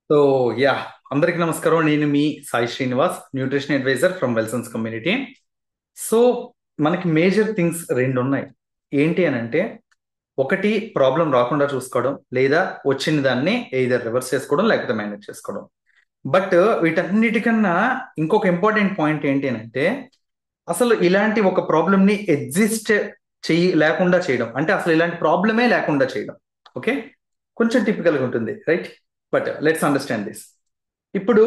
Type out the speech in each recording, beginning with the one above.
So yeah అందరికి నమస్కారం. నేను మీ Sai Srinivas, nutrition advisor from Wellsons community. So మనకి మేజర్ థింగ్స్ రెండు ఉన్నాయి. ఏంటి అని అంటే, ఒకటి ప్రాబ్లం రాకుండా చూసుకోవడం, లేదా వచ్చిన దాన్ని ఎయిదర్ రివర్స్ చేసుకోవడం లేకపోతే మేనేజ్ చేసుకోవడం. బట్ వీటన్నిటికన్నా ఇంకొక ఇంపార్టెంట్ పాయింట్ ఏంటి అని అంటే, అసలు ఇలాంటి ఒక ప్రాబ్లమ్ని ఎగ్జిస్ట్ లేకుండా చేయడం, అంటే అసలు ఇలాంటి ప్రాబ్లమే లేకుండా చేయడం. ఓకే, కొంచెం టిపికల్గా ఉంటుంది, right? But let's understand this. ఇప్పుడు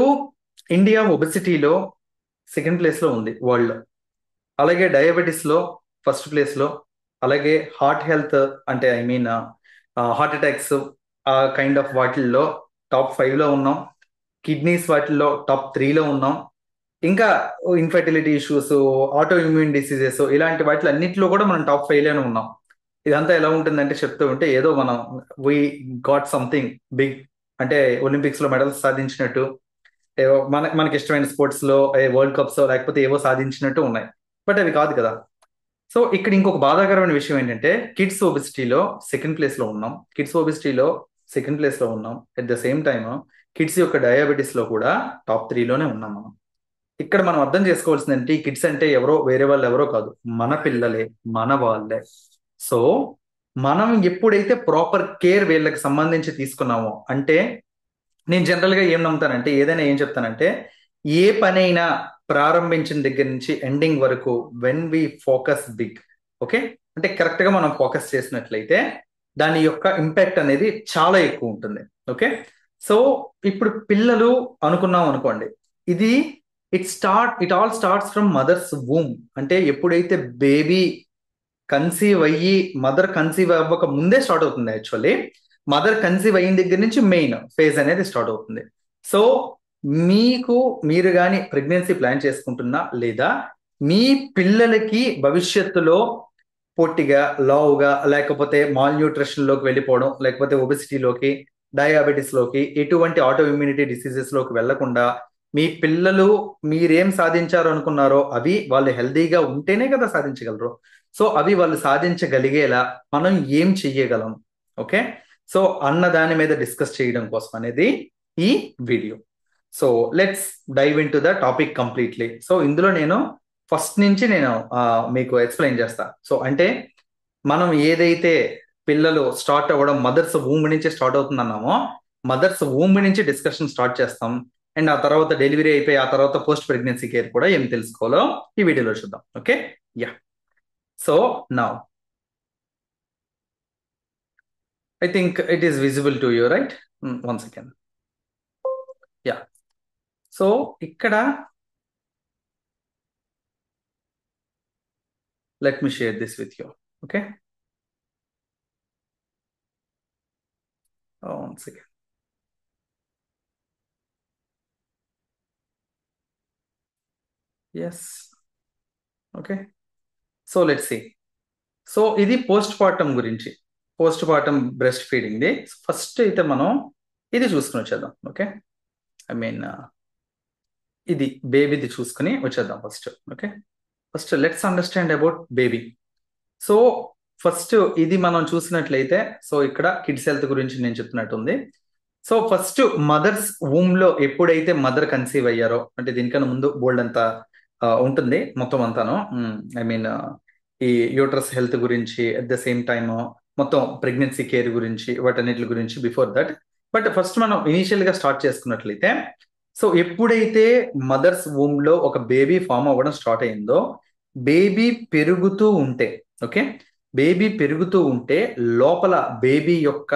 ఇండియా ఒబెసిటీలో సెకండ్ ప్లేస్లో ఉంది వరల్డ్లో. అలాగే డయాబెటీస్లో ఫస్ట్ ప్లేస్లో. అలాగే హార్ట్ హెల్త్, అంటే ఐ మీన్ హార్ట్ అటాక్స్, ఆ కైండ్ ఆఫ్ వాటిల్లో టాప్ 5లో ఉన్నాం. కిడ్నీస్ వాటిల్లో టాప్ 3లో ఉన్నాం. ఇంకా infertility issues, auto immune diseases, ఇలాంటి వాటిలో అన్నింటిలో కూడా మనం టాప్ 5లోనే ఉన్నాం. ఇదంతా ఎలా ఉంటుందంటే, చెప్తూ ఉంటే ఏదో మనం వీ గాట్ సంథింగ్ బిగ్, అంటే ఒలింపిక్స్ లో మెడల్స్ సాధించినట్టు, ఏవో మనకి ఇష్టమైన స్పోర్ట్స్ లో వరల్డ్ కప్స్ లేకపోతే ఏవో సాధించినట్టు ఉన్నాయి. బట్ అవి కాదు కదా. సో ఇక్కడ ఇంకొక బాధాకరమైన విషయం ఏంటంటే, కిడ్స్ ఒబిసిటీలో సెకండ్ ప్లేస్ లో ఉన్నాం. At the same time kids యొక్క డయాబెటీస్ లో కూడా టాప్ 3లోనే ఉన్నాం మనం. ఇక్కడ మనం అర్థం చేసుకోవాల్సింది ఏంటి, కిడ్స్ అంటే ఎవరో వేరే వాళ్ళు ఎవరో కాదు, మన పిల్లలే, మన వాళ్ళే. సో మనం ఎప్పుడైతే ప్రాపర్ కేర్ వీళ్ళకి సంబంధించి తీసుకున్నామో, అంటే నేను జనరల్ గా ఏం నమ్ముతానంటే, ఏదైనా ఏం చెప్తానంటే, ఏ పనైనా ప్రారంభించిన దగ్గర నుంచి ఎండింగ్ వరకు when we focus big, okay, అంటే కరెక్ట్ గా మనం ఫోకస్ చేసినట్లయితే దాని యొక్క ఇంపాక్ట్ అనేది చాలా ఎక్కువ ఉంటుంది. ఓకే, సో ఇప్పుడు పిల్లలు అనుకున్నాం అనుకోండి, ఇది it all starts from mothers womb. అంటే ఎప్పుడైతే బేబీ కన్సీవ్ అయ్యి, మదర్ కన్సీవ్ అవ్వక ముందే స్టార్ట్ అవుతుంది. యాక్చువల్లీ మదర్ కన్సీవ్ అయిన దగ్గర నుంచి మెయిన్ ఫేజ్ అనేది స్టార్ట్ అవుతుంది. సో మీరు కానీ ప్రెగ్నెన్సీ ప్లాన్ చేసుకుంటున్నా, లేదా మీ పిల్లలకి భవిష్యత్తులో పొట్టిగా, లావుగా, లేకపోతే మాల్ న్యూట్రిషన్ లోకి వెళ్ళిపోవడం, లేకపోతే ఒబెసిటీలోకి, డయాబెటీస్ లోకి, ఎటువంటి ఆటో ఇమ్యూనిటీ డిసీజెస్ లోకి వెళ్లకుండా, మీ పిల్లలు మీరేం సాధించారు అనుకున్నారో అవి వాళ్ళు హెల్దీగా ఉంటేనే కదా సాధించగలరు. సో అవి వాళ్ళు సాధించగలిగేలా మనం ఏం చెయ్యగలం, ఓకే, సో అన్న దాని మీద డిస్కస్ చేయడం కోసం అనేది ఈ వీడియో. So let's dive into the topic completely. So ఇందులో నేను ఫస్ట్ నుంచి మీకు ఎక్స్ప్లెయిన్ చేస్తా. సో అంటే మనం ఏదైతే పిల్లలు స్టార్ట్ అవ్వడం మదర్స్ వూమ్ నుంచి స్టార్ట్ అవుతుందన్నామో, మదర్స్ వూమ్ నుంచి డిస్కషన్ స్టార్ట్ చేస్తాం. అండ్ ఆ తర్వాత డెలివరీ అయిపోయి ఆ తర్వాత పోస్ట్ ప్రెగ్నెన్సీ కేర్ కూడా ఏం తెలుసుకోవాలో ఈ వీడియోలో చూద్దాం. Okay, yeah. So now I think it is visible to you, right? One second. Yeah. So ఇక్కడ let me share this with you. Okay, one second. Yes. Okay, so let's see. So ఇది post partum గురించి, post partum breast feeding the. First అయితే మనం ఇది చూసుకుని వచ్చేద్దాం. Okay, I mean ఇది బేబీది చూసుకుని వచ్చేద్దాం first. Okay, first let's understand about baby. So first ఇది మనం చూసినట్లయితే, సో ఇక్కడ కిడ్స్ హెల్త్ గురించి నేను చెప్తున్నట్టుంది. సో ఫస్ట్ మదర్స్ వూమ్ లో ఎప్పుడైతే మదర్ కన్సీవ్ అయ్యారో, అంటే దీనికన్నా ముందు బోల్డ్ అంతా ఉంటుంది మొత్తం అంతాను. ఐ మీన్ ఈ యూట్రస్ హెల్త్ గురించి, అట్ ద సేమ్ టైమ్ మొత్తం ప్రెగ్నెన్సీ కేర్ గురించి, వాటన్నిటి గురించి బిఫోర్ దట్. బట్ ఫస్ట్ మనం ఇనీషియల్ గా స్టార్ట్ చేసుకున్నట్లయితే, సో ఎప్పుడైతే మదర్స్ వూమ్ లో ఒక బేబీ ఫామ్ అవ్వడం స్టార్ట్ అయిందో, బేబీ పెరుగుతూ ఉంటే, ఓకే, బేబీ పెరుగుతూ ఉంటే లోపల బేబీ యొక్క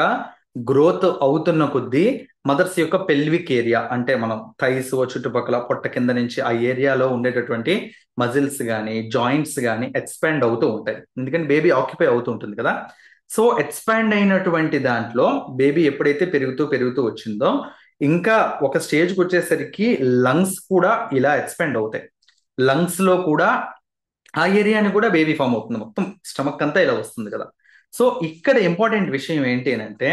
గ్రోత్ అవుతున్న కొద్దీ మదర్స్ యొక్క పెల్విక్ ఏరియా, అంటే మనం థైస్ చుట్టుపక్కల పొట్ట కింద నుంచి ఆ ఏరియాలో ఉండేటటువంటి మజిల్స్ కానీ జాయింట్స్ కానీ ఎక్స్పాండ్ అవుతూ ఉంటాయి. ఎందుకంటే బేబీ ఆక్యుపై అవుతూ ఉంటుంది కదా. సో ఎక్స్పాండ్ అయినటువంటి దాంట్లో బేబీ ఎప్పుడైతే పెరుగుతూ పెరుగుతూ వచ్చిందో, ఇంకా ఒక స్టేజ్కి వచ్చేసరికి లంగ్స్ కూడా ఇలా ఎక్స్పాండ్ అవుతాయి. లంగ్స్ లో కూడా ఆ ఏరియాని కూడా బేబీ ఫామ్ అవుతుంది, మొత్తం స్టమక్ అంతా ఇలా వస్తుంది కదా. సో ఇక్కడ ఇంపార్టెంట్ విషయం ఏంటి అంటే,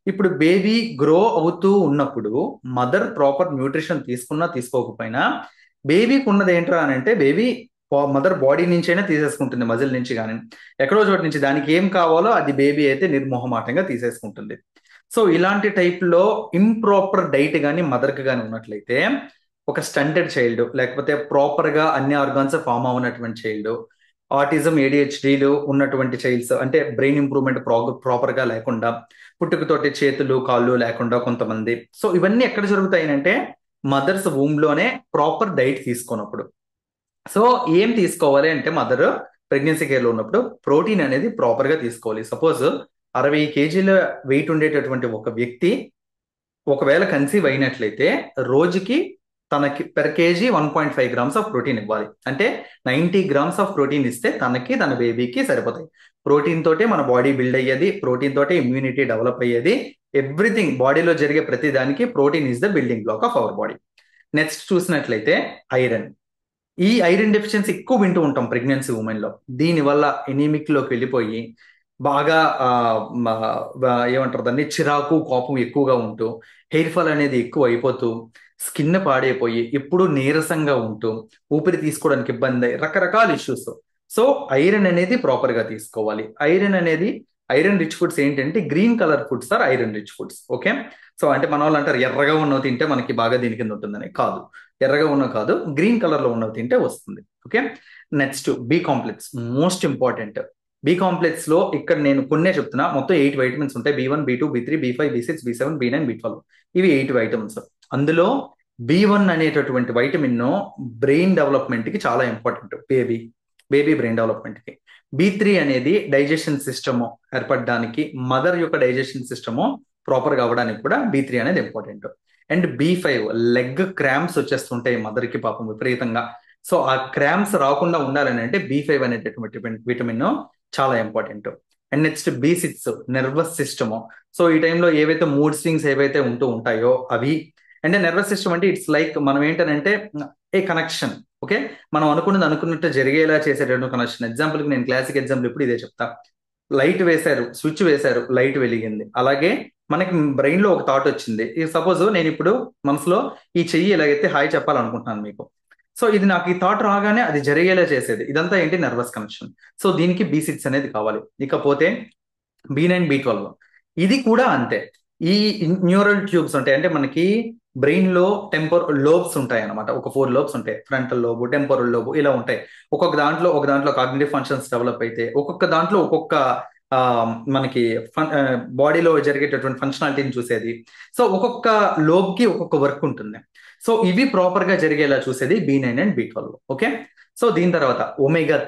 ఇప్పుడు బేబీ గ్రో అవుతూ ఉన్నప్పుడు మదర్ ప్రాపర్ న్యూట్రిషన్ తీసుకున్నా తీసుకోకపోయినా, బేబీకి ఉన్నది ఏంట్రా అని అంటే, బేబీ మదర్ బాడీ నుంచి అయినా తీసేసుకుంటుంది, మజిల్ నుంచి కానీ ఎక్కడో చోటు నుంచి దానికి ఏం కావాలో అది బేబీ అయితే నిర్మోహమాటంగా తీసేసుకుంటుంది. సో ఇలాంటి టైప్లో ఇంప్రాపర్ డైట్ కానీ మదర్కి కానీ ఉన్నట్లయితే ఒక స్టంటెడ్ చైల్డ్, లేకపోతే ప్రాపర్గా అన్ని ఆర్గాన్స్ ఫామ్ అవునటువంటి చైల్డ్, ఆటిజం ఏడిహెచ్డీలు ఉన్నటువంటి చైల్డ్స్, అంటే బ్రెయిన్ ఇంప్రూవ్మెంట్ ప్రాపర్గా లేకుండా, పుట్టుకతోటి చేతులు కాళ్ళు లేకుండా కొంతమంది. సో ఇవన్నీ ఎక్కడ జరుగుతాయి అంటే మదర్స్ లోనే ప్రాపర్ డైట్ తీసుకున్నప్పుడు. సో ఏం తీసుకోవాలి అంటే మదర్ ప్రెగ్నెన్సీ కేర్లో ఉన్నప్పుడు ప్రోటీన్ అనేది ప్రాపర్గా తీసుకోవాలి. సపోజ్ 60 కేజీల వెయిట్ ఉండేటటువంటి ఒక వ్యక్తి ఒకవేళ కన్సీవ్ అయినట్లయితే రోజుకి తనకి per KG 1.5 grams of protein ఇవ్వాలి. అంటే 90 గ్రామ్స్ ఆఫ్ ప్రోటీన్ ఇస్తే తనకి తన బేబీకి సరిపోతాయి. ప్రోటీన్ తోటే మన బాడీ బిల్డ్ అయ్యేది, ప్రోటీన్ తోటే ఇమ్యూనిటీ డెవలప్ అయ్యేది. ఎవ్రీథింగ్ బాడీలో జరిగే ప్రతి దానికి protein is the building black of our body. Next చూసినట్లయితే ఐరన్. ఈ ఐరన్ డెఫిషియన్సీ ఎక్కువ వింటూ ఉంటాం ప్రెగ్నెన్సీ ఉమెన్లో. దీనివల్ల ఎనీమిక్లోకి వెళ్ళిపోయి బాగా ఏమంటారు దాన్ని, చిరాకు కోపం ఎక్కువగా ఉంటూ, హెయిర్ ఫాల్ అనేది ఎక్కువ అయిపోతూ, స్కిన్ పాడైపోయి ఎప్పుడు నీరసంగా ఉంటూ, ఊపిరి తీసుకోవడానికి ఇబ్బంది, రకరకాల ఇష్యూస్. సో ఐరన్ అనేది ప్రాపర్గా తీసుకోవాలి. ఐరన్ రిచ్ ఫుడ్స్ ఏంటంటే green colour foods are iron rich foods. Okay. So అంటే మన వాళ్ళు అంటారు ఎర్రగా ఉన్నవి తింటే మనకి బాగా దీని కింద ఉంటుందని. కాదు, ఎర్రగా ఉన్నవి కాదు, గ్రీన్ కలర్ లో ఉన్నవి తింటే వస్తుంది. Okay. Next B complex, most important. B complex లో ఇక్కడ నేను కొన్నే చెప్తున్నా, మొత్తం 8 వైటమిన్స్ ఉంటాయి. B1, B2, B3, B5, B6, B7, B9, B12. ఇవి 8 వైటమిన్స్. అందులో B1 అనేటటువంటి వైటమిన్ బ్రెయిన్ డెవలప్మెంట్ కి చాలా ఇంపార్టెంట్, బేబీ బ్రెయిన్ డెవలప్మెంట్ కి. B3 అనేది డైజెషన్ సిస్టమ్ ఏర్పడడానికి, మదర్ యొక్క డైజెషన్ సిస్టమ్ ప్రాపర్ గా అవ్వడానికి కూడా B3 అనేది important. And B5, leg cramps వచ్చేస్తుంటాయి మదర్ కి పాపం విపరీతంగా. సో ఆ క్రాంప్స్ రాకుండా ఉండాలని అంటే B5 అనేటటువంటి విటమిన్ చాలా important. And next B6, nervous system. So ఈ టైంలో ఏవైతే మూడ్ స్వింగ్స్ ఏవైతే ఉంటూ ఉంటాయో అవి. అంటే నర్వస్ సిస్టమ్ అంటే ఇట్స్ లైక్ మనం ఏంటనంటే ఏ కనెక్షన్. ఓకే. మనం అనుకున్నట్టు జరిగేలా చేసేటటువంటి కనెక్షన్. ఎగ్జాంపుల్కి నేను క్లాసిక్ ఎగ్జాంపుల్ ఇప్పుడు ఇదే చెప్తా. లైట్ వేశారు, స్విచ్ వేశారు, లైట్ వెలిగింది. అలాగే మనకి బ్రెయిన్ లో ఒక థాట్ వచ్చింది. సపోజ్ నేను ఇప్పుడు మనసులో ఈ చెయ్యి ఎలాగైతే హాయ్ చెప్పాలనుకుంటున్నాను మీకు. సో ఇది నాకు ఈ థాట్ రాగానే అది జరిగేలా చేసేది. ఇదంతా ఏంటి, నర్వస్ కనెక్షన్. సో దీనికి B6 అనేది కావాలి. ఇకపోతే B9, B12 ఇది కూడా అంతే. ఈ న్యూరల్ ట్యూబ్స్ ఉంటాయి, అంటే మనకి బ్రెయిన్ లో లోబ్స్ ఉంటాయి అనమాట. ఒక 4 లోబ్స్ ఉంటాయి. ఫ్రంటల్ లోబు, టెంపోరల్ లోబు, ఇలా ఉంటాయి. ఒక దాంట్లో కాగ్నిటివ్ ఫంక్షన్స్ డెవలప్ అయితే, ఒక్కొక్క దాంట్లో ఒక్కొక్క మనకి బాడీలో జరిగేటటువంటి ఫంక్షనాలిటీని చూసేది. సో ఒక్కొక్క లోబ్ కి ఒక్కొక్క వర్క్ ఉంటుంది. సో ఇవి ప్రాపర్ గా జరిగేలా చూసేది B9 and B12. Okay. So దీని తర్వాత ఒమేగా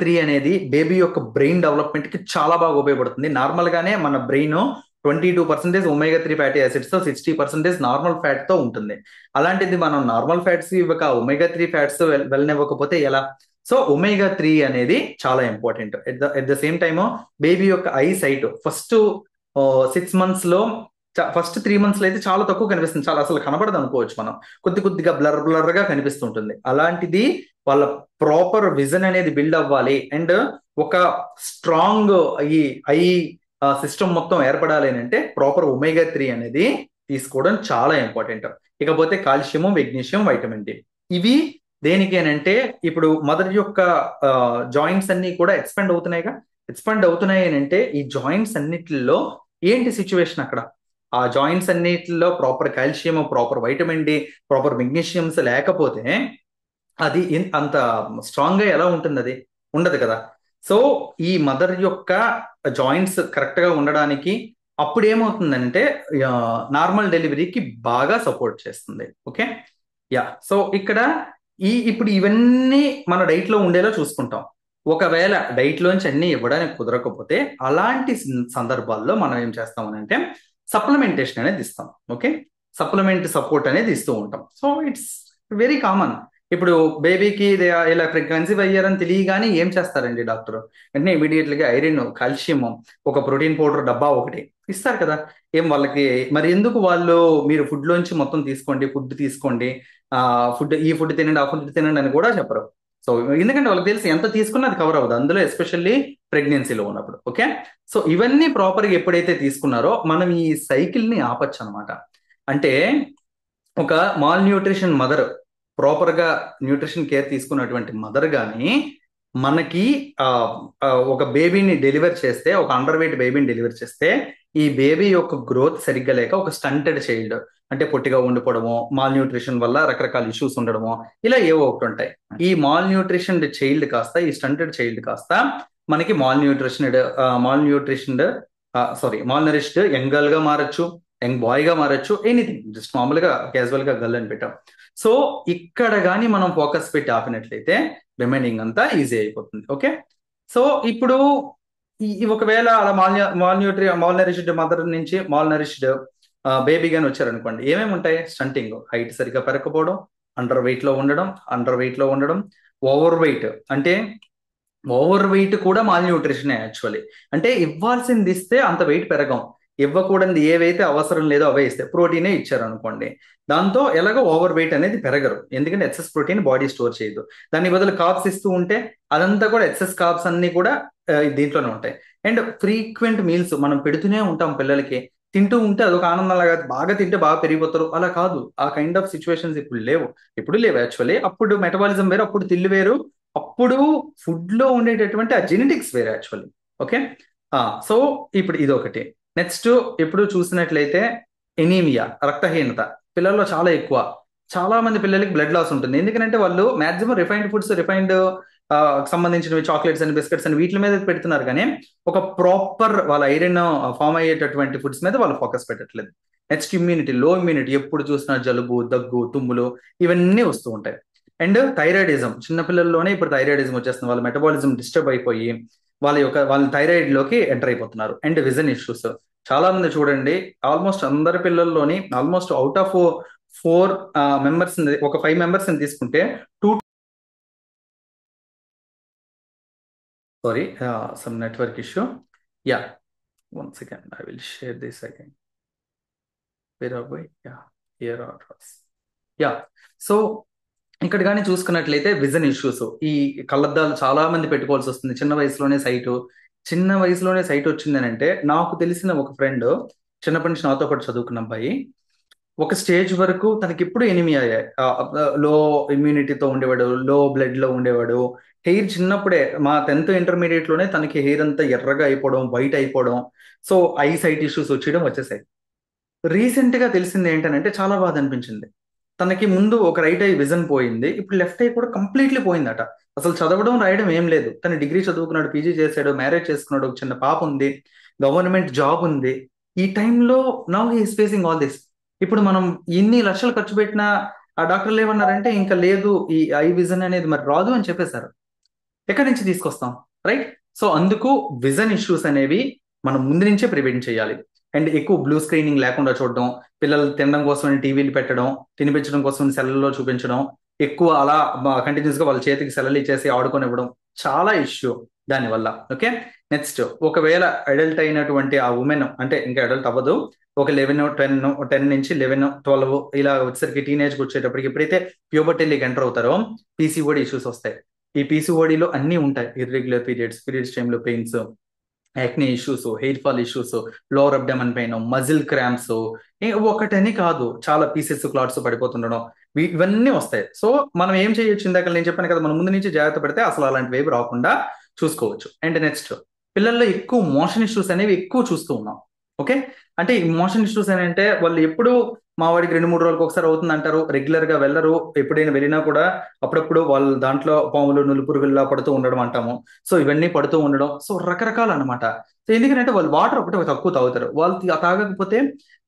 3 అనేది బేబీ యొక్క బ్రెయిన్ డెవలప్మెంట్ కి చాలా బాగా ఉపయోగపడుతుంది. నార్మల్ గానే మన బ్రెయిన్ 22% ఒమేగా 3 ఫ్యాటీ యాసిడ్స్ తో 60% నార్మల్ ఫ్యాట్ తో ఉంటుంది. అలాంటిది మనం నార్మల్ ఫ్యాట్స్ ఇవ్వక ఒమేగా 3 ఫ్యాట్స్ వెళ్ళనివ్వకపోతే ఎలా? సో ఒమేగా 3 అనేది చాలా important. At the same time baby యొక్క ఐ సైట్ ఫస్ట్ 6 months లో, ఫస్ట్ 3 months లో అయితే చాలా తక్కువ కనిపిస్తుంది, చాలా అసలు కనబడదు అనుకోవచ్చు మనం. కొద్దిగా బ్లర్ గా కనిపిస్తుంటుంది. అలాంటిది వాళ్ళ ప్రాపర్ విజన్ అనేది బిల్డ్ అవ్వాలి అండ్ ఒక స్ట్రాంగ్ ఈ ఐ సిస్టమ్ మొత్తం ఏర్పడాలి అంటే ప్రాపర్ ఒమేగా 3 అనేది తీసుకోవడం చాలా ఇంపార్టెంట్. ఇకపోతే కాల్షియం, మెగ్నీషియం, వైటమిన్ డి. ఇవి దేనికేనంటే ఇప్పుడు మదర్ యొక్క జాయింట్స్ అన్ని కూడా ఎక్స్పాండ్ అవుతున్నాయి అంటే ఈ జాయింట్స్ అన్నిటిలో ఏంటి సిచ్యువేషన్ అక్కడ? ఆ జాయింట్స్ అన్నిటిలో proper calcium, proper vitamin D, proper magnesiums లేకపోతే అది అంత స్ట్రాంగ్ గా ఎలా ఉంటుంది? అది ఉండదు కదా. సో ఈ మదర్ యొక్క జాయింట్స్ కరెక్ట్ గా ఉండడానికి అప్పుడు ఏమవుతుందంటే నార్మల్ డెలివరీకి బాగా సపోర్ట్ చేస్తుంది. ఓకే. యా. సో ఇక్కడ ఇప్పుడు ఇవన్నీ మన డైట్ లో ఉండేలా చూసుకుంటాం. ఒకవేళ డైట్ లోంచి అన్ని ఇవ్వడానికి కుదరకపోతే అలాంటి సందర్భాల్లో మనం ఏం చేస్తామనంటే సప్లిమెంటేషన్ అనేది ఇస్తాం. ఓకే. సప్లిమెంట్ సపోర్ట్ అనేది ఇస్తూ ఉంటాం. So it's very common. ఇప్పుడు బేబీకి ఇలా కన్సీవ్ అయ్యారని తెలియగానే ఏం చేస్తారండి డాక్టర్? వెంటనే ఇమీడియట్లీగా ఐరన్, కాల్షియం, ఒక ప్రోటీన్ పౌడర్ డబ్బా ఒకటి ఇస్తారు కదా. ఏం వాళ్ళకి మరి ఎందుకు వాళ్ళు మీరు ఫుడ్ లోంచి మొత్తం ఫుడ్ తీసుకోండి, ఈ ఫుడ్ తినండి, ఆ ఫుడ్ తినండి అని కూడా చెప్పరు. సో ఎందుకంటే వాళ్ళకి తెలిసి ఎంత తీసుకున్నా అది కవర్ అవ్వదు, అందులో ఎస్పెషల్లీ ప్రెగ్నెన్సీలో ఉన్నప్పుడు. ఓకే. సో ఇవన్నీ ప్రాపర్గా ఎప్పుడైతే తీసుకున్నారో మనం ఈ సైకిల్ ని ఆపచ్చు అనమాట. అంటే ఒక మాల్ న్యూట్రిషన్ మదర్, ప్రాపర్ గా న్యూట్రిషన్ కేర్ తీసుకున్నటువంటి మదర్ గాని మనకి ఒక బేబీని డెలివర్ చేస్తే, ఒక అండర్ వెయిట్ బేబీని డెలివర్ చేస్తే ఈ బేబీ యొక్క గ్రోత్ సరిగ్గా లేక ఒక స్టంటెడ్ చైల్డ్, అంటే పొట్టిగా ఉండిపోవడమో, మాల్ న్యూట్రిషన్ వల్ల రకరకాల ఇష్యూస్ ఉండడమో, ఇలా ఏవో ఒకటి ఉంటాయి. ఈ మాల్ న్యూట్రిషన్ చైల్డ్ కాస్త, ఈ స్టంటెడ్ చైల్డ్ కాస్త మనకి మాల్ నరిష్డ్ యంగ్ గర్ల్ గా మారచ్చు, యంగ్ బాయ్ గా మారచ్చు, ఎనీథింగ్, జస్ట్ మామూలుగా క్యాజువల్ గా గర్ల్ అని పెట్టాం. సో ఇక్కడ కానీ మనం ఫోకస్ పెట్టి ఆపినట్లయితే రిమైనింగ్ అంతా ఈజీ అయిపోతుంది. ఓకే, సో ఇప్పుడు ఒకవేళ అలా మాల్ నరిష్డ్ మదర్ నుంచి మాల్ నరిష్డ్ బేబీ గాని వచ్చారనుకోండి, ఏమేమి ఉంటాయి? స్టంటింగ్, హైట్ సరిగ్గా పెరగకపోవడం, అండర్ వెయిట్ లో ఉండడం, ఓవర్ వెయిట్. అంటే ఓవర్ వెయిట్ కూడా మాల్ న్యూట్రిషన్ యాక్చువల్లీ. అంటే ఇవ్వాల్సింది ఇస్తే అంత వెయిట్ పెరగం, ఇవ్వకూడదు ఏవైతే అవసరం లేదో అవే ఇస్తే, ప్రోటీనే ఇచ్చారు అనుకోండి, దాంతో ఎలాగో ఓవర్ వెయిట్ అనేది పెరగరు, ఎందుకంటే ఎక్సెస్ ప్రోటీన్ బాడీ స్టోర్ చేయదు. దాని బదులు కార్బ్స్ ఇస్తూ ఉంటే అదంతా కూడా ఎక్సెస్ కార్బ్స్ అన్ని కూడా దీంట్లోనే ఉంటాయి. అండ్ ఫ్రీక్వెంట్ మీల్స్ మనం పెడుతూనే ఉంటాం పిల్లలకి, తింటూ ఉంటే అదొక ఆనందం లాగా, బాగా తింటే బాగా పెరిగిపోతారు అలా కాదు. ఆ కైండ్ ఆఫ్ సిచ్యువేషన్స్ ఇప్పుడు లేవు యాక్చువల్లీ. అప్పుడు మెటబాలిజం వేరు, అప్పుడు తిల్లు వేరు, అప్పుడు ఫుడ్ లో ఉండేటటువంటి ఆ జెనెటిక్స్ వేరే యాక్చువల్లీ. ఓకే, సో ఇప్పుడు ఇదొకటి. నెక్స్ట్ ఇప్పుడు చూసినట్లయితే ఎనీమియా, రక్తహీనత పిల్లల్లో చాలా ఎక్కువ. చాలా మంది పిల్లలకి బ్లడ్ లాస్ ఉంటుంది, ఎందుకంటే వాళ్ళు మాక్సిమం రిఫైన్డ్ ఫుడ్స్, సంబంధించినవి చాక్లెట్స్ అని, బిస్కెట్స్ అని వీటి మీద పెడుతున్నారు, కానీ ఒక ప్రాపర్ వాళ్ళ ఐరన్ ఫామ్ అయ్యేటటువంటి ఫుడ్స్ మీద వాళ్ళు ఫోకస్ పెట్టట్లేదు. నెక్స్ట్ లో ఇమ్యూనిటీ, ఎప్పుడు చూసినా జలుబు, దగ్గు, తుమ్ములు ఇవన్నీ వస్తూ ఉంటాయి. అండ్ థైరాయిడిజం, చిన్నపిల్లల్లోనే ఇప్పుడు థైరాయిడిజం వచ్చేస్తుంది, వాళ్ళ మెటబాలిజం డిస్టర్బ్ అయిపోయి వాళ్ళ థైరాయిడ్ లోకి ఎంటర్ అయిపోతున్నారు. అండ్ విజన్ ఇష్యూస్, చాలా మంది చూడండి, ఆల్మోస్ట్ అందరి పిల్లల్లోని ఆల్మోస్ట్ అవుట్ ఆఫ్ 4 మెంబర్స్, ఒక 5 మెంబర్స్ తీసుకుంటే sorry, some network issue. Yeah, 1 second, I will share this again. Where are we? Yeah, here are us. Yeah, so ఇక్కడ కానీ చూసుకున్నట్లయితే విజన్ ఇష్యూస్, ఈ కళ్ళద్దాలు చాలా మంది పెట్టుకోవాల్సి వస్తుంది చిన్న వయసులోనే సైట్ వచ్చిందని అంటే, నాకు తెలిసిన ఒక ఫ్రెండ్ చిన్నప్పటి నుంచి నాతో పాటు చదువుకున్న అబ్బాయి, ఒక స్టేజ్ వరకు తనకి ఇప్పుడు ఎనిమియా, లో ఇమ్యూనిటీతో ఉండేవాడు, లో బ్లడ్ లో ఉండేవాడు. హెయిర్ చిన్నప్పుడే మా 10th ఇంటర్మీడియట్ లోనే తనకి హెయిర్ అంతా ఎర్రగా అయిపోవడం, వైట్ అయిపోవడం, సో ఐ సైట్ ఇష్యూస్ వచ్చేసాయి. రీసెంట్ గా తెలిసింది ఏంటంటే చాలా బాధ అనిపించింది. తనకి ముందు ఒక రైట్ ఐ విజన్ పోయింది, ఇప్పుడు లెఫ్ట్ ఐ కూడా కంప్లీట్లీ పోయిందట. అసలు చదవడం రాయడం ఏం లేదు. తను డిగ్రీ చదువుకున్నాడు, పీజీ చేశాడు, మ్యారేజ్ చేసుకున్నాడు, ఒక చిన్న పాప ఉంది, గవర్నమెంట్ జాబ్ ఉంది. ఈ టైంలో now he's facing all this. ఇప్పుడు మనం ఇన్ని లక్షలు ఖర్చు పెట్టినా ఆ డాక్టర్లు ఏమన్నారంటే ఇంకా లేదు, ఈ ఐ విజన్ అనేది మరి రాదు అని చెప్పేశారు. ఎక్కడి నుంచి తీసుకొస్తాం, రైట్? సో అందుకు విజన్ ఇష్యూస్ అనేవి మనం ముందు నుంచే ప్రివెంట్ చేయాలి. అండ్ ఎక్కువ బ్లూ స్క్రీనింగ్ లేకుండా చూడడం, పిల్లలు తినడం కోసం టీవీలు పెట్టడం, తినిపించడం కోసం సెల్లలో చూపించడం, ఎక్కువ అలా కంటిన్యూస్ గా వాళ్ళ చేతికి సెలలు ఇచ్చేసి ఆడుకొనివ్వడం, చాలా ఇష్యూ దానివల్ల. ఓకే, నెక్స్ట్ ఒకవేళ అడల్ట్ అయినటువంటి ఆ ఉమెన్, అంటే ఇంకా అడల్ట్ అవ్వదు, ఒక 10 నుంచి 11, 12 ఇలా వచ్చేసరికి టీనేజ్కి వచ్చేటప్పటికి ఎప్పుడైతే ప్యూబర్టీలోకి ఎంటర్ అవుతారో పీసీఓడి ఇష్యూస్ వస్తాయి. ఈ పీసీఓడిలో అన్నీ ఉంటాయి, ఇర్రెగ్యులర్ పీరియడ్స్ టైంలో pains, acne issues, hair fall issues, lower abdomen pain, muscle cramps, ఒకటని కాదు, చాలా పీసెస్ క్లాట్స్ పడిపోతుండడం, ఇవన్నీ వస్తాయి. సో మనం ఏం చేయొచ్చు, ఇందాక నేను చెప్పాను కదా, మనం ముందు నుంచి జాగ్రత్త పడితే అసలు అలాంటివి ఏవి రాకుండా చూసుకోవచ్చు. అండ్ నెక్స్ట్ పిల్లల్లో ఎక్కువ మోషన్ ఇష్యూస్ అనేవి ఎక్కువ చూస్తూ ఉన్నాం. ఓకే, అంటే ఈ మోషన్ ఇష్యూస్ అని అంటే వాళ్ళు ఎప్పుడు మా వాడికి 2-3 రోజులకు ఒకసారి అవుతుంది అంటారు, రెగ్యులర్ గా వెళ్ళరు, ఎప్పుడైనా వెళ్ళినా కూడా అప్పుడప్పుడు వాళ్ళ దాంట్లో పాములు, నులుపురుగుల్లా పడుతూ ఉండడం అంటాము. సో ఇవన్నీ పడుతూ ఉండడం, సో రకరకాలు అనమాట. సో ఎందుకంటే వాళ్ళు వాటర్ ఒకటి తక్కువ తాగుతారు, వాళ్ళు తాగకపోతే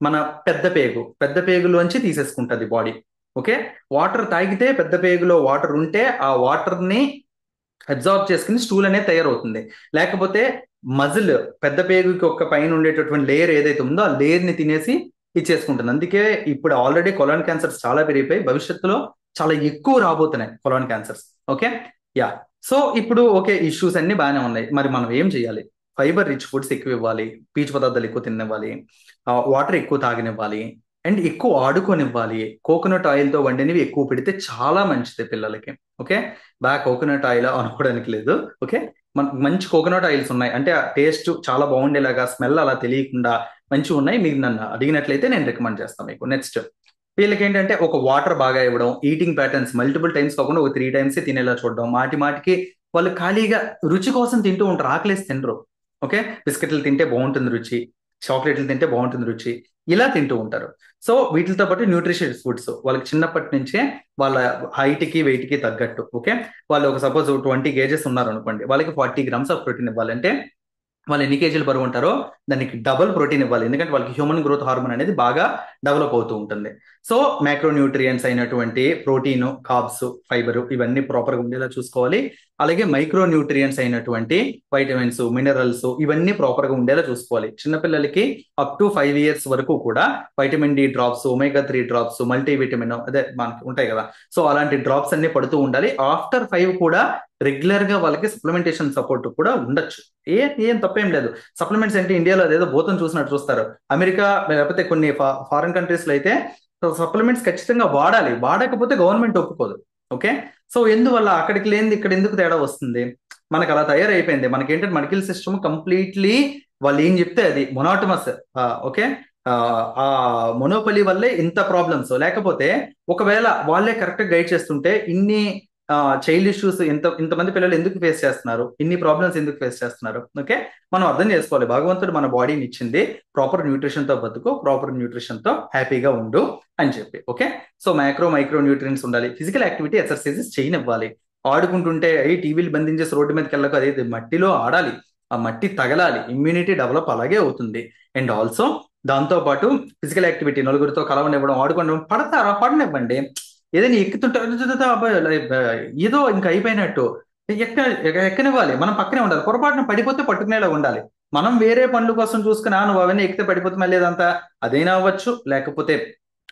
మన పెద్ద పేగులోంచి తీసేసుకుంటది బాడీ. ఓకే, వాటర్ తాగితే పెద్ద పేగులో వాటర్ ఉంటే ఆ వాటర్ ని అబ్జార్బ్ చేసుకుని స్టూల్ అనేది తయారవుతుంది, లేకపోతే మజిల్ పెద్ద పేగుకి ఒక పైన ఉండేటటువంటి లేయర్ ఏదైతే ఉందో ఆ లేయర్ ని తినేసి ఇచ్చేసుకుంటుంది. అందుకే ఇప్పుడు ఆల్రెడీ కొలాన్ క్యాన్సర్స్ చాలా పెరిగిపోయి భవిష్యత్తులో చాలా ఎక్కువ రాబోతున్నాయి colon cancers. Okay, yeah, so ఇప్పుడు ఓకే, ఇష్యూస్ అన్ని బాగానే ఉన్నాయి, మరి మనం ఏం చేయాలి? ఫైబర్ రిచ్ ఫుడ్స్ ఎక్కువ ఇవ్వాలి, పీచు పదార్థాలు ఎక్కువ తినివ్వాలి, వాటర్ ఎక్కువ తాగనివ్వాలి, అండ్ ఎక్కువ ఆడుకొనివ్వాలి. కోకోనట్ ఆయిల్ తో వండినవి ఎక్కువ పెడితే చాలా మంచిది పిల్లలకి. ఓకే, బాగా కోకోనట్ ఆయిల్ అనుకోవడానికి లేదు. ఓకే, మంచి కోకోనట్ ఆయిల్స్ ఉన్నాయి, అంటే ఆ టేస్ట్ చాలా బాగుండేలాగా, స్మెల్ అలా తెలియకుండా మంచిగా ఉన్నాయి. మీరు నన్ను అడిగినట్లయితే నేను రికమెండ్ చేస్తాను మీకు. నెక్స్ట్ వీళ్ళకి ఏంటంటే ఒక వాటర్ బాగా ఇవ్వడం, ఈటింగ్ ప్యాటర్న్స్ మల్టిపుల్ టైమ్స్ కాకుండా ఒక 3 times తినేలా చూడడం, మాటికి వాళ్ళు ఖాళీగా రుచి కోసం తింటూ ఉంటారు, ఆకలేసి తినరు. ఓకే, బిస్కెట్లు తింటే బాగుంటుంది రుచి, చాక్లెట్లు తింటే బాగుంటుంది రుచి, ఇలా తింటూ ఉంటారు. సో వీటితో పాటు న్యూట్రిషియస్ ఫుడ్స్ వాళ్ళకి చిన్నప్పటి నుంచే వాళ్ళ హైట్కి వెయిట్కి తగ్గట్టు. ఓకే, వాళ్ళు ఒక సపోజ్ 20 కేజెస్ ఉన్నారు అనుకోండి, వాళ్ళకి 40 గ్రామ్స్ ఆఫ్ ప్రోటీన్ ఇవ్వాలంటే వాళ్ళు ఎన్ని కేజీలు బరువు ఉంటారో దానికి డబుల్ ప్రోటీన్ ఇవ్వాలి, ఎందుకంటే వాళ్ళకి హ్యూమన్ గ్రోత్ హార్మోన్ అనేది బాగా డెవలప్ అవుతూ ఉంటుంది. సో మైక్రోన్యూట్రియంట్స్ అయినటువంటి ప్రోటీన్, కార్బ్స్, ఫైబర్ ఇవన్నీ ప్రాపర్గా ఉండేలా చూసుకోవాలి. అలాగే మైక్రో న్యూట్రియంట్స్ అయినటువంటి వైటమిన్స్, మినరల్స్ ఇవన్నీ ప్రాపర్గా ఉండేలా చూసుకోవాలి. చిన్నపిల్లలకి అప్ టు 5 ఇయర్స్ వరకు కూడా vitamin D drops, omega 3 drops, multivitamin అదే మనకి ఉంటాయి కదా, సో అలాంటి డ్రాప్స్ అన్ని పడుతూ ఉండాలి. ఆఫ్టర్ 5 కూడా రెగ్యులర్ గా వాళ్ళకి సప్లిమెంటేషన్ సపోర్ట్ కూడా ఉండొచ్చు. ఏం తప్పేం లేదు. సప్లిమెంట్స్ అంటే ఇండియాలో అదేదో భూతం చూసినట్టు చూస్తారు. అమెరికా లేకపోతే కొన్ని ఫారిన్ కంట్రీస్ లో అయితే సప్లిమెంట్స్ ఖచ్చితంగా వాడాలి, వాడకపోతే గవర్నమెంట్ ఒప్పుకోదు. ఓకే, సో ఎందువల్ల అక్కడికి లేనిది ఇక్కడ ఎందుకు తేడా వస్తుంది? మనకు అలా తయారైపోయింది. మనకి ఏంటంటే మెడికల్ సిస్టమ్ కంప్లీట్లీ వాళ్ళు ఏం చెప్తే అది మొనాటమస్. ఓకే, ఆ మొనోపలి వల్లే ఇంత ప్రాబ్లమ్స్. లేకపోతే ఒకవేళ వాళ్ళే కరెక్ట్ గైడ్ చేస్తుంటే ఇన్ని చైల్డ్ ఇష్యూస్ ఇంతమంది పిల్లలు ఎందుకు ఫేస్ చేస్తున్నారు, ఇన్ని ప్రాబ్లమ్స్ ఎందుకు ఫేస్ చేస్తున్నారు? ఓకే, మనం అర్థం చేసుకోవాలి. భగవంతుడు మన బాడీని ఇచ్చింది ప్రాపర్ న్యూట్రిషన్ తో బతుకు, ప్రాపర్ న్యూట్రిషన్ తో హ్యాపీగా ఉండు అని చెప్పి. ఓకే, సో మైక్రో న్యూట్రియన్స్ ఉండాలి. ఫిజికల్ యాక్టివిటీ, ఎక్సర్సైజెస్ చేయనివ్వాలి. ఆడుకుంటుంటే టీవీలు బంధించేసి రోడ్డు మీదకి వెళ్ళక, అదే మట్టిలో ఆడాలి, ఆ మట్టి తగలాలి, ఇమ్యూనిటీ డెవలప్ అలాగే అవుతుంది. అండ్ ఆల్సో దాంతో పాటు ఫిజికల్ యాక్టివిటీ, నలుగురితో కలవనివ్వడం, ఆడుకోవడం, పడతారా పడనివ్వండి. ఏదైనా ఎక్కుతుంటే ఏదో ఇంకా అయిపోయినట్టు ఎక్కనివ్వాలి, మనం పక్కనే ఉండాలి. పొరపాటున పడిపోతే పట్టుకునేలా ఉండాలి. మనం వేరే పనుల కోసం చూసుకుని నువ్వు అవన్నీ ఎక్కితే పడిపోతే మళ్ళీ అదంతా అదైనా అవ్వచ్చు, లేకపోతే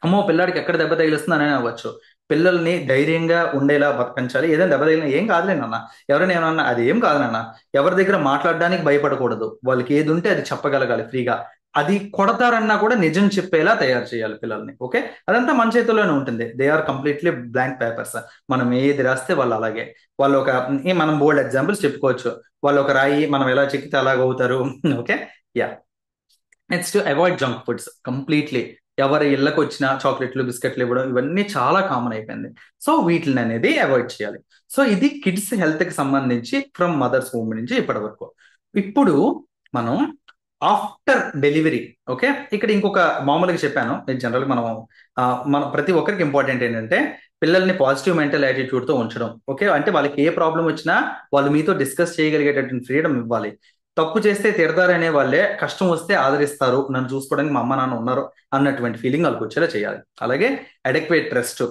అమ్మో పిల్లాడికి ఎక్కడ దెబ్బ తగిలిస్తుంది అని అవ్వచ్చు. పిల్లల్ని ధైర్యంగా ఉండేలా పెంచాలి. ఏదైనా దెబ్బ తగిలినా ఏం కాదులే నాన్న, ఎవరైనా ఏమన్నా అది ఏం కాదు నాన్న, ఎవరి దగ్గర మాట్లాడడానికి భయపడకూడదు. వాళ్ళకి ఏది ఉంటే అది చెప్పగలగాలి ఫ్రీగా. అది కొడతారన్నా కూడా నిజం చెప్పేలా తయారు చేయాలి పిల్లల్ని. ఓకే, అదంతా మన చేతుల్లోనే ఉంటుంది. They are completely blank papers. మనం ఏది రాస్తే వాళ్ళు అలాగే. వాళ్ళు ఒక మనం బోల్డ్ ఎగ్జాంపుల్స్ చెప్పుకోవచ్చు. వాళ్ళు ఒక రాయి, మనం ఎలా చెక్కితే అలాగ అవుతారు. Okay, yeah. Next, avoid junk foods completely. ఎవరి ఇళ్ళకి వచ్చినా చాక్లెట్లు, బిస్కెట్లు ఇవ్వడం ఇవన్నీ చాలా కామన్ అయిపోయింది. సో వీటిని అనేది అవాయిడ్ చేయాలి. సో ఇది కిడ్స్ హెల్త్ కి సంబంధించి ఫ్రమ్ మదర్స్ హోమ్ నుంచి ఇప్పటి వరకు. ఇప్పుడు మనం ఆఫ్టర్ డెలివరీ. ఓకే, ఇక్కడ ఇంకొక మామూలుగా చెప్పాను, జనరల్ మనం మన ప్రతి ఒక్కరికి ఇంపార్టెంట్ ఏంటంటే పిల్లల్ని పాజిటివ్ మెంటల్ యాటిట్యూడ్ తో ఉంచడం. ఓకే, అంటే వాళ్ళకి ఏ ప్రాబ్లం వచ్చినా వాళ్ళు మీతో డిస్కస్ చేయగలిగేటటువంటి ఫ్రీడమ్ ఇవ్వాలి. తప్పు చేస్తే తిడతారనే వాళ్ళే కష్టం వస్తే ఆదరిస్తారు, నన్ను చూసుకోవడానికి మా అమ్మ నాన్న ఉన్నారు అన్నటువంటి ఫీలింగ్ వాళ్ళకి వచ్చేలా చేయాలి. అలాగే అడెక్వేట్ రెస్ట్.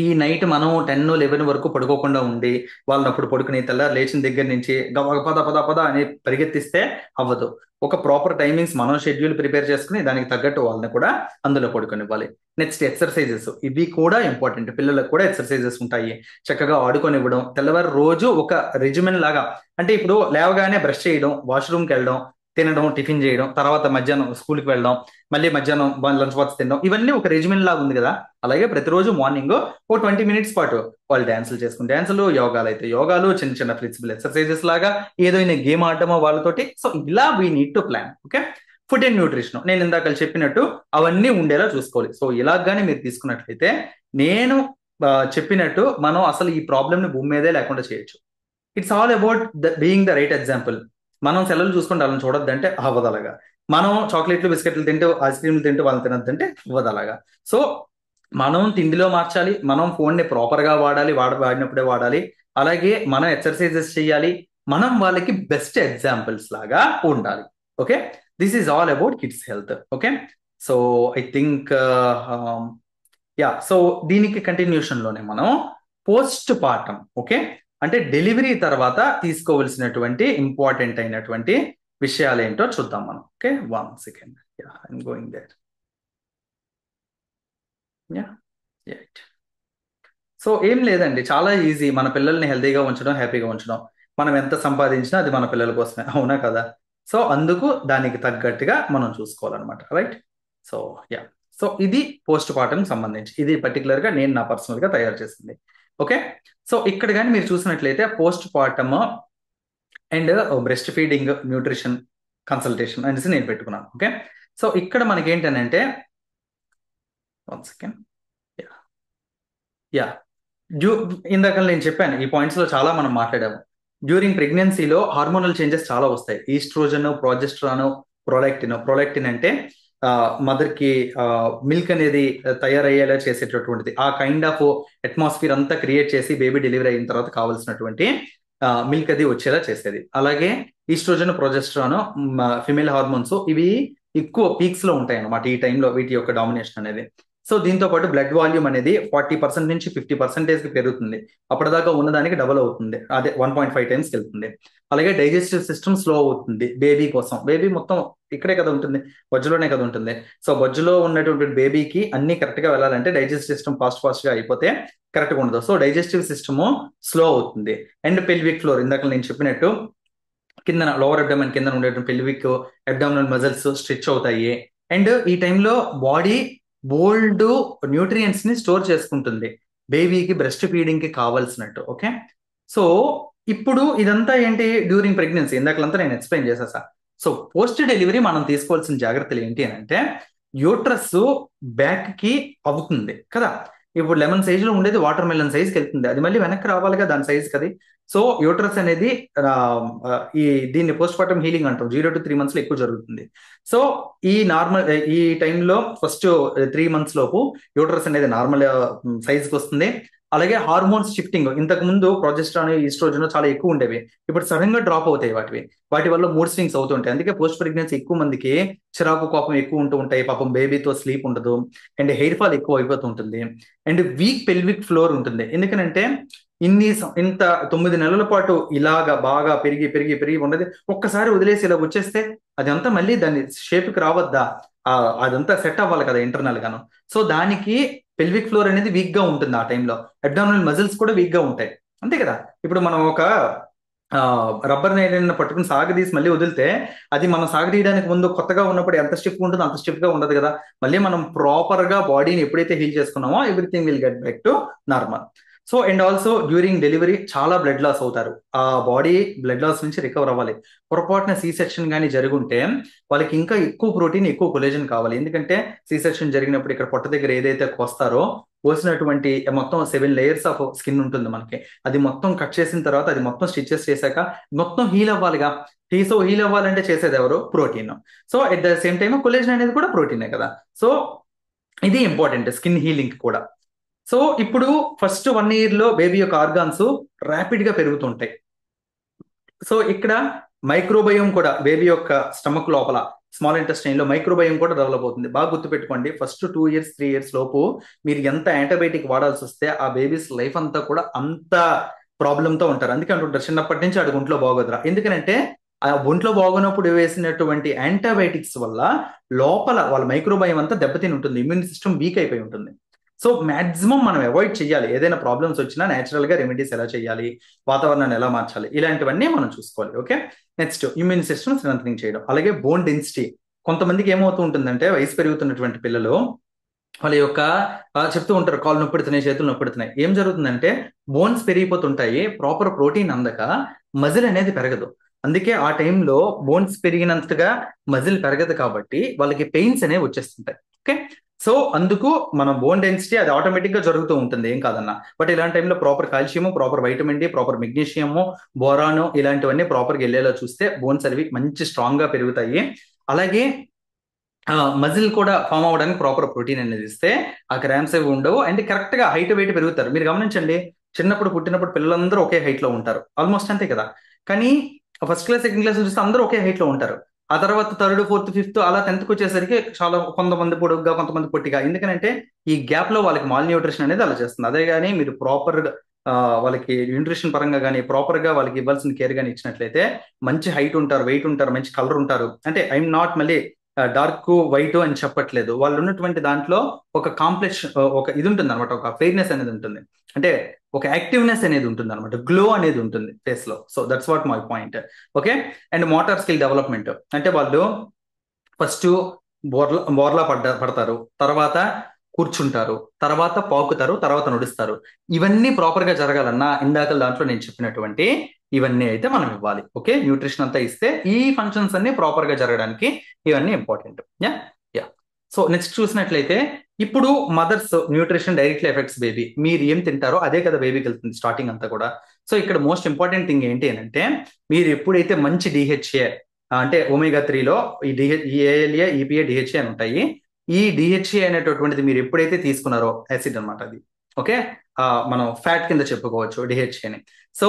ఈ నైట్ మనం 10-11 వరకు పడుకోకుండా ఉండి వాళ్ళని అప్పుడు పడుకుని తెల్లారి లేచిన దగ్గర నుంచి పద పద పద అని పరిగెత్తిస్తే అవ్వదు. ఒక ప్రాపర్ టైమింగ్స్ మనం షెడ్యూల్ ప్రిపేర్ చేసుకుని దానికి తగ్గట్టు వాళ్ళని కూడా అందులో పడుకొనివ్వాలి. Next, exercises. ఇవి కూడా ఇంపార్టెంట్. పిల్లలకు కూడా ఎక్సర్సైజెస్ ఉంటాయి, చక్కగా ఆడుకొనివ్వడం. తెల్లవారు రోజు ఒక రెజిమెన్ లాగా, అంటే ఇప్పుడు లేవగానే బ్రష్ చేయడం, వాష్రూమ్కి వెళ్ళడం, తినడం, టిఫిన్ చేయడం, తర్వాత మధ్యాహ్నం స్కూల్కి వెళ్ళడం, మళ్ళీ మధ్యాహ్నం లంచ్ బాక్స్ తినడం, ఇవన్నీ ఒక రెజిమెన్ లాగా ఉంది కదా. అలాగే ప్రతిరోజు మార్నింగ్ ఓ 20 మినిట్స్ పాటు వాళ్ళు డ్యాన్సులు చేసుకుని, డ్యాన్సులు, యోగాలు అయితే యోగాలు, చిన్న చిన్న ఫ్లెక్సిబుల్ ఎక్సర్సైజెస్ లాగా, ఏదైనా గేమ్ ఆడటమో వాళ్ళతోటి. సో ఇలా we need to plan. Okay, food and nutrition నేను ఇందాక చెప్పినట్టు అవన్నీ ఉండేలా చూసుకోవాలి. సో ఇలాగానే మీరు తీసుకున్నట్లయితే నేను చెప్పినట్టు మనం అసలు ఈ ప్రాబ్లమ్ ని భూమి మీదే లేకుండా చేయొచ్చు. It's all about being the right example. మనం సెలవులు చూసుకుంటే వాళ్ళని చూడొద్దంటే అవ్వదు అలాగా. మనం చాక్లెట్లు, బిస్కెట్లు తింటూ, ఐస్ క్రీమ్లు తింటూ వాళ్ళని తినొద్దంటే అవ్వదు అలాగా. సో మనం తిండిలో మార్చాలి, మనం ఫోన్ని ప్రాపర్ గా వాడాలి, వాడినప్పుడే వాడాలి. అలాగే మనం ఎక్సర్సైజెస్ చేయాలి, మనం వాళ్ళకి బెస్ట్ ఎగ్జాంపుల్స్ లాగా ఉండాలి. Okay, this is all about kids health. Okay, so I think yeah, so దీనికి కంటిన్యూషన్ లోనే మనం పోస్ట్ పార్టం. ఓకే, అంటే డెలివరీ తర్వాత తీసుకోవలసినటువంటి ఇంపార్టెంట్ అయినటువంటి విషయాలు ఏంటో చూద్దాం మనం. Okay, 1 second. Yeah, I'm going there. Yeah, right. So ఏం లేదండి, చాలా ఈజీ. మన పిల్లల్ని హెల్తీగా ఉంచడం, హ్యాపీగా ఉంచడం. మనం ఎంత సంపాదించినా అది మన పిల్లల కోసమే, అవునా కదా? సో అందుకు దానికి తగ్గట్టుగా మనం చూసుకోవాలన్నమాట. రైట్. సో యా, సో ఇది పోస్ట్ పార్టం సంబంధించి, ఇది పర్టికులర్ గా నేను నా పర్సనల్ గా తయారు చేసింది. ఓకే, సో ఇక్కడ కానీ మీరు చూసినట్లయితే post partum and breast feeding nutrition consultation అనేసి నేను పెట్టుకున్నాను. ఓకే, సో ఇక్కడ మనకి ఏంటంటే 1 సెకండ్. యా, యా, ఇందాక నేను చెప్పాను, ఈ పాయింట్స్ లో చాలా మనం మాట్లాడాము. డ్యూరింగ్ ప్రెగ్నెన్సీలో హార్మోనల్ చేంజెస్ చాలా వస్తాయి. ఈస్ట్రోజన్, ప్రొజెస్ట్రాన్, ప్రొలాక్టిన్ అంటే మదర్ కి మిల్క్ అనేది తయారయ్యేలా చేసేటటువంటిది. ఆ కైండ్ ఆఫ్ అట్మాస్ఫియర్ అంతా క్రియేట్ చేసి బేబీ డెలివరీ అయిన తర్వాత కావాల్సినటువంటి మిల్క్ అది వచ్చేలా చేసేది. అలాగే ఈస్ట్రోజన్, ప్రొజెస్ట్రాన్, ఫిమేల్ హార్మోన్స్ ఇవి ఎక్కువ పీక్స్ లో ఉంటాయి అన్నమాట ఈ టైంలో, వీటి యొక్క డామినేషన్ అనేది. సో దీంతో పాటు బ్లడ్ వాల్యూమ్ అనేది 40% నుంచి 50% కి పెరుగుతుంది. అప్పటిదాకా ఉన్నదానికి డబుల్ అవుతుంది, అదే 1.5 టైమ్స్ వెళ్తుంది. అలాగే డైజెస్టివ్ సిస్టమ్ స్లో అవుతుంది బేబీ కోసం. బేబీ మొత్తం ఇక్కడే కదా ఉంటుంది, బొజ్జులోనే కదా ఉంటుంది. సో బొజ్జులో ఉన్నటువంటి బేబీకి అన్ని కరెక్ట్ గా వెళ్ళాలంటే డైజెస్టివ్ సిస్టమ్ ఫాస్ట్ గా అయిపోతే కరెక్ట్ గా ఉండదు. సో డైజెస్టివ్ సిస్టమ్ స్లో అవుతుంది. అండ్ పెల్విక్ ఫ్లోర్, ఇందాక నేను చెప్పినట్టు కింద లోవర్ అబ్డామన్ కింద ఉండేటువంటి పెల్విక్ అబ్డామినల్ మజిల్స్ స్ట్రెచ్ అవుతాయి. అండ్ ఈ టైంలో బాడీ బోల్డ్ న్యూట్రియంట్స్ ని స్టోర్ చేసుకుంటుంది బేబీకి బ్రెస్ట్ ఫీడింగ్ కి కావాల్సినట్టు. ఓకే, సో ఇప్పుడు ఇదంతా ఏంటి డ్యూరింగ్ ప్రెగ్నెన్సీ, ఇందాకలంతా నేను ఎక్స్ప్లెయిన్ చేసేసా. సో పోస్ట్ డెలివరీ మనం తీసుకోవాల్సిన జాగ్రత్తలు ఏంటి అని అంటే, యూట్రస్ బ్యాక్ కి అవుతుంది కదా. ఇప్పుడు లెమన్ సైజ్ లో ఉండేది వాటర్ మెలన్ సైజ్ కి వెళ్తుంది, అది మళ్ళీ వెనక్కి రావాలిగా దాని సైజ్ కది. సో యూట్రస్ అనేది ఆ, ఆ, ఈ దీన్ని పోస్ట్ పార్టమ్ హీలింగ్ అంటాం, 0 to 3 months లో ఎక్కువ జరుగుతుంది. సో ఈ టైంలో ఫస్ట్ 3 months లోపు యూట్రస్ అనేది నార్మల్ సైజ్ కి వస్తుంది. అలాగే హార్మోన్స్ షిఫ్టింగ్, ఇంతకు ముందు ప్రొజెస్ట్రాన్, ఈస్ట్రోజన్ చాలా ఎక్కువ ఉండేవి, ఇప్పుడు సడన్ గా డ్రాప్ అవుతాయి వాటి వల్ల మూడ్ స్వింగ్స్ అవుతుంటాయి. అందుకే పోస్ట్ ప్రెగ్నెన్సీ ఎక్కువ మందికి చిరాకు కోపం ఎక్కువ ఉంటూ ఉంటాయి, పాపం బేబీతో స్లీప్ ఉండదు, అండ్ హెయిర్ ఫాల్ ఎక్కువ అయిపోతూ ఉంటుంది, అండ్ వీక్ పెల్విక్ ఫ్లోర్ ఉంటుంది. ఎందుకనంటే ఇంత 9 నెలల పాటు ఇలాగా బాగా పెరిగి పెరిగి పెరిగి ఉన్నది ఒక్కసారి వదిలేసి ఇలా వచ్చేస్తే అదంతా మళ్ళీ దాని షేప్కి రావద్దా, అదంతా సెట్ అవ్వాలి కదా ఇంటర్నల్ గాను. సో దానికి పెల్విక్ ఫ్లోర్ అనేది వీక్ గా ఉంటుంది ఆ టైంలో. అబ్డామినల్ మజిల్స్ కూడా వీక్ గా ఉంటాయి, అంతే కదా. ఇప్పుడు మనం ఒక రబ్బర్ నైల్ పట్టుకుని సాగదీసి మళ్ళీ వదిలితే అది మనం సాగదీయడానికి ముందు కొత్తగా ఉన్నప్పుడు ఎంత స్టిఫ్ ఉంటుందో అంత స్టిఫ్ గా ఉండదు కదా. మళ్ళీ మనం ప్రాపర్ గా బాడీని ఎప్పుడైతే హీల్ చేసుకున్నామో everything will get back to normal. So and also during delivery చాలా బ్లడ్ లాస్ అవుతారు, ఆ బాడీ బ్లడ్ లాస్ నుంచి రికవర్ అవ్వాలి. పొరపాటున సి సెక్షన్ కానీ జరుగుంటే వాళ్ళకి ఇంకా ఎక్కువ ప్రోటీన్, ఎక్కువ కొలేజన్ కావాలి. ఎందుకంటే సి సెక్షన్ జరిగినప్పుడు ఇక్కడ పొట్ట దగ్గర ఏదైతే కోస్తారో, కోసినటువంటి మొత్తం 7 layers ఆఫ్ స్కిన్ ఉంటుంది మనకి, అది మొత్తం కట్ చేసిన తర్వాత అది మొత్తం స్టిచెస్ చేశాక మొత్తం హీల్ అవ్వాలిగా. సో హీల్ అవ్వాలంటే చేసేది ఎవరు? Protein. So at the same time collagen అనేది కూడా ప్రోటీనే కదా. సో ఇది ఇంపార్టెంట్ స్కిన్ హీలింగ్ కూడా. సో ఇప్పుడు ఫస్ట్ 1 year లో బేబీ యొక్క ఆర్గాన్స్ ర్యాపిడ్ గా పెరుగుతుంటాయి. సో ఇక్కడ మైక్రోబయోమ్ కూడా బేబీ యొక్క స్టమక్ లోపల స్మాల్ ఇంటెస్టైన్ లో మైక్రోబయోమ్ కూడా డెవలప్ అవుతుంది. బాగా గుర్తుపెట్టుకోండి, ఫస్ట్ 2 years 3 years లోపు మీరు ఎంత యాంటీబయాటిక్ వాడాల్సి వస్తే ఆ బేబీస్ లైఫ్ అంతా కూడా అంత ప్రాబ్లంతో ఉంటారు. అందుకే అంటుంటారు చిన్నప్పటి నుంచి ఆడి ఒంట్లో బాగోదురా. ఎందుకంటే ఆ ఒంట్లో బాగోనప్పుడు వేసినటువంటి యాంటీబయాటిక్స్ వల్ల లోపల వాళ్ళ మైక్రోబయోమ్ అంతా దెబ్బతిని ఉంటుంది, ఇమ్యూన్ సిస్టమ్ వీక్ అయిపోయి ఉంటుంది. సో మాక్సిమం మనం అవాయిడ్ చేయాలి, ఏదైనా ప్రాబ్లమ్స్ వచ్చినా నేచురల్ గా రెమెడీస్ ఎలా చేయాలి, వాతావరణాన్ని ఎలా మార్చాలి, ఇలాంటివన్నీ మనం చూసుకోవాలి. Okay, next immune system strengthening చేయడం. అలాగే బోన్ డెన్సిటీ, కొంతమందికి ఏమవుతూ ఉంటుందంటే వయసు పెరుగుతున్నటువంటి పిల్లలు వాళ్ళ యొక్క చెప్తూ ఉంటారు కాళ్ళు నొప్పిడుతున్నాయి, చేతులు నొప్పిడుతున్నాయి. ఏం జరుగుతుందంటే బోన్స్ పెరిగిపోతుంటాయి, ప్రాపర్ ప్రోటీన్ అందక మజిల్ అనేది పెరగదు. అందుకే ఆ టైంలో బోన్స్ పెరిగినంతగా మజిల్ పెరగదు కాబట్టి వాళ్ళకి పెయిన్స్ అనేవి వచ్చేస్తుంటాయి. ఓకే, సో అందుకు మన బోన్ డెన్సిటీ అది ఆటోమేటిక్ గా జరుగుతూ ఉంటుంది, ఏం కాదన్నా. బట్ ఇలాంటి టైంలో proper calcium, proper vitamin D, proper magnesium, బోరాను ఇలాంటివన్నీ ప్రాపర్గా వెళ్ళేలా చూస్తే బోన్స్ అనేవి మంచి స్ట్రాంగ్ గా పెరుగుతాయి. అలాగే మజిల్ కూడా ఫామ్ అవ్వడానికి ప్రాపర్ ప్రోటీన్ అనేది ఇస్తే ఆ క్రాంప్స్ అవి ఉండవు, అండ్ కరెక్ట్ గా హైట్ వెయిట్ పెరుగుతారు. మీరు గమనించండి, చిన్నప్పుడు పుట్టినప్పుడు పిల్లలందరూ ఒకే హైట్ లో ఉంటారు ఆల్మోస్ట్, అంతే కదా. కానీ ఫస్ట్ క్లాస్ సెకండ్ క్లాస్ చూస్తే అందరూ ఒకే హైట్ లో ఉంటారు. ఆ తర్వాత థర్డ్ ఫోర్త్ ఫిఫ్త్ అలా 10th వచ్చేసరికి చాలా కొంతమంది పొడుగ్గా కొంతమంది పొట్టిగా, ఎందుకంటే ఈ గ్యాప్ లో వాళ్ళకి మాల్ న్యూట్రిషన్ అనేది అలా చేస్తుంది. అదే కానీ మీరు ప్రాపర్ వాళ్ళకి న్యూట్రిషన్ పరంగా కానీ ప్రాపర్ గా వాళ్ళకి ఇవ్వాల్సిన కేర్ కానీ ఇచ్చినట్లయితే మంచి హైట్ ఉంటారు, వెయిట్ ఉంటారు, మంచి కలర్ ఉంటారు. అంటే ఐఎమ్ నాట్ మళ్ళీ డార్క్ వైట్ అని చెప్పట్లేదు, వాళ్ళు ఉన్నటువంటి దాంట్లో ఒక కాంప్లెక్స్, ఒక ఇది ఉంటుంది అనమాట, ఒక ఫెయిర్నెస్ అనేది ఉంటుంది, అంటే ఒక యాక్టివ్నెస్ అనేది ఉంటుంది అనమాట, గ్లో అనేది ఉంటుంది ఫేస్ లో. So that's what my point. Okay, and motor skill development అంటే వాళ్ళు ఫస్ట్ బోర్లా పడతారు, తర్వాత కూర్చుంటారు, తర్వాత పాకుతారు, తర్వాత నడుస్తారు. ఇవన్నీ ప్రాపర్ గా జరగాలన్నా ఇందాక దాంట్లో నేను చెప్పినటువంటి ఇవన్నీ అయితే మనం ఇవ్వాలి. ఓకే, న్యూట్రిషన్ అంతా ఇస్తే ఈ ఫంక్షన్స్ అన్ని ప్రాపర్ గా జరగడానికి ఇవన్నీ important. Yeah yeah so next చూసినట్లయితే ఇప్పుడు mother's nutrition directly affects baby. మీరు ఏం తింటారో అదే కదా బేబీకి వెళ్తుంది స్టార్టింగ్ అంతా కూడా. సో ఇక్కడ మోస్ట్ ఇంపార్టెంట్ థింగ్ ఏంటి అని అంటే, మీరు ఎప్పుడైతే మంచి డిహెచ్ఏ అంటే ఒమేగా 3లో ఈ ఏఎల్ఏ ఈపీఏ డిహెచ్ఏ అని ఉంటాయి. ఈ డిహెచ్ఏ అనేటటువంటిది మీరు ఎప్పుడైతే తీసుకున్నారో యాసిడ్ అనమాట అది. ఓకే. మనం ఫ్యాట్ కింద చెప్పుకోవచ్చు డిహెచ్ఏని. సో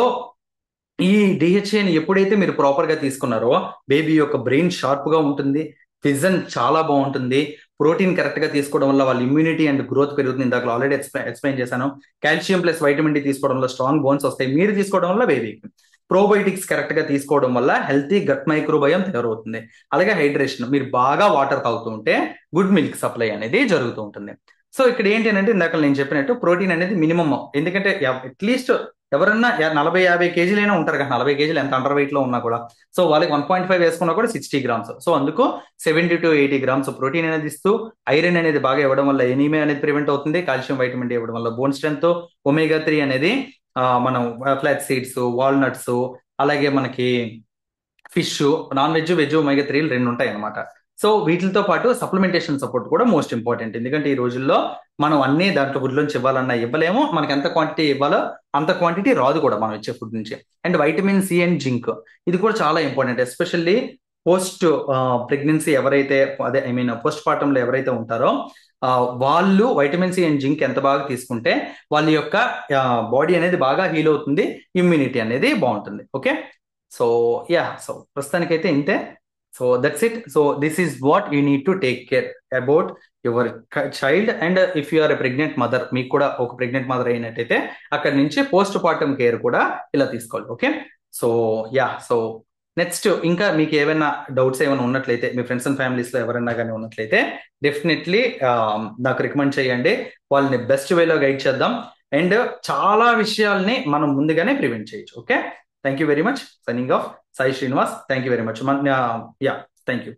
ఈ డిహెచ్ఏని ఎప్పుడైతే మీరు ప్రాపర్ గా తీసుకున్నారో బేబీ యొక్క బ్రెయిన్ షార్ప్ గా ఉంటుంది, విజన్ చాలా బాగుంటుంది, ప్రోటీన్ కరెక్ట్ గా తీసుకోవడం వల్ల వాళ్ళ ఇమ్యూనిటీ అండ్ గ్రోత్ పెరుగుతుంది. ఇందాక ఆల్రెడీ ఎక్స్ప్లెయిన్ చేశాను. కాల్షియం ప్లస్ వైటమిన్ డి తీసుకోవడం వల్ల స్ట్రాంగ్ బోన్స్ వస్తాయి. మీరు తీసుకోవడం వల్ల బేబీకి ప్రోబయోటిక్స్ కరెక్ట్ గా తీసుకోవడం వల్ల హెల్తీ గట్ మైక్రోబయం తయారవుతుంది. అలాగే హైడ్రేషన్, మీరు బాగా వాటర్ తాగుతూ ఉంటే గుడ్ మిల్క్ సప్లై అనేది జరుగుతూ ఉంటుంది. సో ఇక్కడ ఏంటి అంటే ఇందాక నేను చెప్పినట్టు ప్రోటీన్ అనేది మినిమం, ఎందుకంటే అట్లీస్ట్ ఎవరన్నా 40-50 కేజీలైనా ఉంటారు కదా, 40 కేజీలు ఎంత అండర్ వెయిట్ లో ఉన్నా కూడా. సో వాళ్ళకి 1.5 వేసుకున్నా కూడా 60 గ్రామ్స్. సో అందుకు 70 to 80 గ్రామ్స్ ప్రోటీన్ అనేది ఇస్తూ ఐరన్ అనేది బాగా ఇవ్వడం వల్ల ఎనీమియా అనేది ప్రివెంట్ అవుతుంది. కాల్షియం వైటమిన్ డి ఇవ్వడం వల్ల బోన్ స్ట్రెంత్, ఒమేగా 3 అనేది మనం ఫ్లాక్ సీడ్స్, వాల్నట్స్, అలాగే మనకి fish, non veg, veg omega 3 రెండు ఉంటాయి అనమాట. సో వీటితో పాటు సప్లిమెంటేషన్ సపోర్ట్ కూడా మోస్ట్ ఇంపార్టెంట్. ఎందుకంటే ఈ రోజుల్లో మనం అన్ని దాంట్లో ఫుడ్ నుంచి ఇవ్వాలన్నా ఇవ్వలేము. మనకి ఎంత క్వాంటిటీ ఇవ్వాలో అంత క్వాంటిటీ రాదు కూడా మనం ఇచ్చే ఫుడ్ నుంచి. And vitamin C and zinc, ఇది కూడా చాలా ఇంపార్టెంట్. ఎస్పెషల్లీ పోస్ట్ ప్రెగ్నెన్సీ ఎవరైతే, అదే ఐ మీన్ పోస్ట్ పార్టమ్ లో ఎవరైతే ఉంటారో వాళ్ళు వైటమిన్ సి అండ్ జింక్ ఎంత బాగా తీసుకుంటే వాళ్ళ యొక్క బాడీ అనేది బాగా హీల్ అవుతుంది, ఇమ్యూనిటీ అనేది బాగుంటుంది. ఓకే. సో సో ప్రస్తుతానికైతే ఇంతే. So that's it. So this is what you need to take care about your child. And if you are a pregnant mother, మీకు కూడా ఒక ప్రెగ్నెంట్ మదర్ అయినట్టయితే అక్కడి నుంచి పోస్ట్ పార్టమ్ కేర్ కూడా ఇలా తీసుకోవాలి. ఓకే. సో సో నెక్స్ట్ ఇంకా మీకు ఏమైనా డౌట్స్ ఏమైనా ఉన్నట్లయితే, మీ ఫ్రెండ్స్ అండ్ ఫ్యామిలీస్ లో ఎవరైనా కానీ ఉన్నట్లయితే డెఫినెట్లీ నాకు రికమెండ్ చేయండి. వాళ్ళని బెస్ట్ వేలో గైడ్ చేద్దాం. అండ్ చాలా విషయాల్ని మనం ముందుగానే ప్రివెంట్ చేయొచ్చు. Okay. Thank you very much. Signing off. Sai Srinivas. Thank you very much. Yeah, thank you.